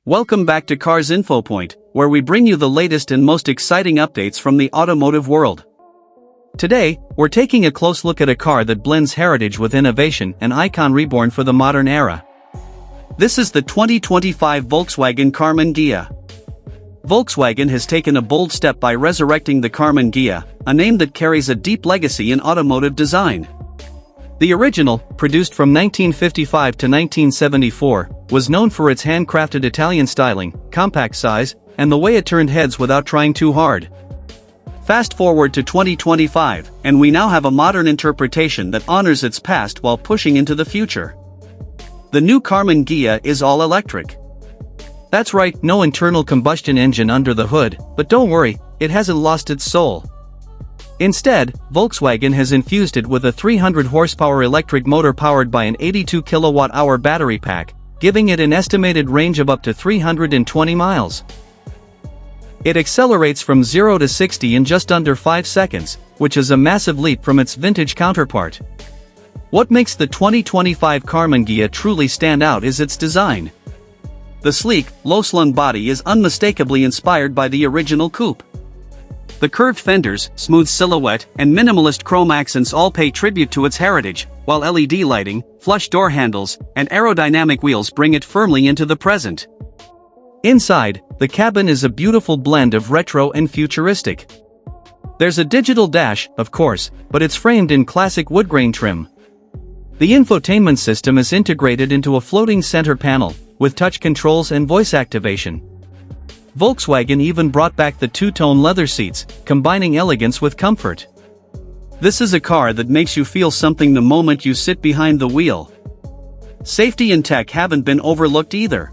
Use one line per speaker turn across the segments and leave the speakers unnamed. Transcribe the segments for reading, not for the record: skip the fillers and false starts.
Welcome back to Cars Info Point, where we bring you the latest and most exciting updates from the automotive world. Today, we're taking a close look at a car that blends heritage with innovation, an icon reborn for the modern era. This is the 2025 Volkswagen Karmann Ghia. Volkswagen has taken a bold step by resurrecting the Karmann Ghia, a name that carries a deep legacy in automotive design. The original, produced from 1955 to 1974, was known for its handcrafted Italian styling, compact size, and the way it turned heads without trying too hard. Fast forward to 2025, and we now have a modern interpretation that honors its past while pushing into the future. The new Karmann Ghia is all electric. That's right, no internal combustion engine under the hood, but don't worry, it hasn't lost its soul. Instead, Volkswagen has infused it with a 300 horsepower electric motor powered by an 82 kilowatt-hour battery pack, giving it an estimated range of up to 320 miles. It accelerates from 0 to 60 in just under 5 seconds, which is a massive leap from its vintage counterpart. What makes the 2025 Karmann Ghia truly stand out is its design. The sleek, low-slung body is unmistakably inspired by the original coupe. The curved fenders, smooth silhouette, and minimalist chrome accents all pay tribute to its heritage, while LED lighting, flush door handles, and aerodynamic wheels bring it firmly into the present. Inside, the cabin is a beautiful blend of retro and futuristic. There's a digital dash, of course, but it's framed in classic woodgrain trim. The infotainment system is integrated into a floating center panel, with touch controls and voice activation. Volkswagen even brought back the two-tone leather seats, combining elegance with comfort. This is a car that makes you feel something the moment you sit behind the wheel. Safety and tech haven't been overlooked either.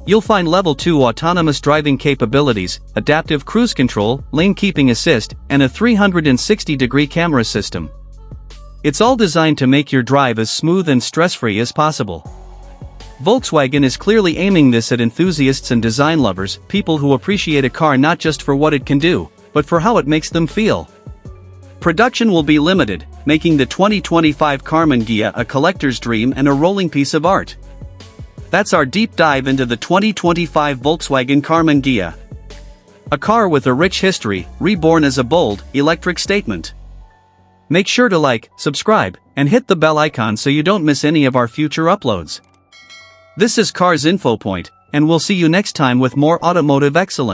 You'll find Level 2 autonomous driving capabilities, adaptive cruise control, lane keeping assist, and a 360-degree camera system. It's all designed to make your drive as smooth and stress-free as possible. Volkswagen is clearly aiming this at enthusiasts and design lovers, people who appreciate a car not just for what it can do, but for how it makes them feel. Production will be limited, making the 2025 Karmann Ghia a collector's dream and a rolling piece of art. That's our deep dive into the 2025 Volkswagen Karmann Ghia. A car with a rich history, reborn as a bold, electric statement. Make sure to like, subscribe, and hit the bell icon so you don't miss any of our future uploads. This is Cars Info Point, and we'll see you next time with more automotive excellence.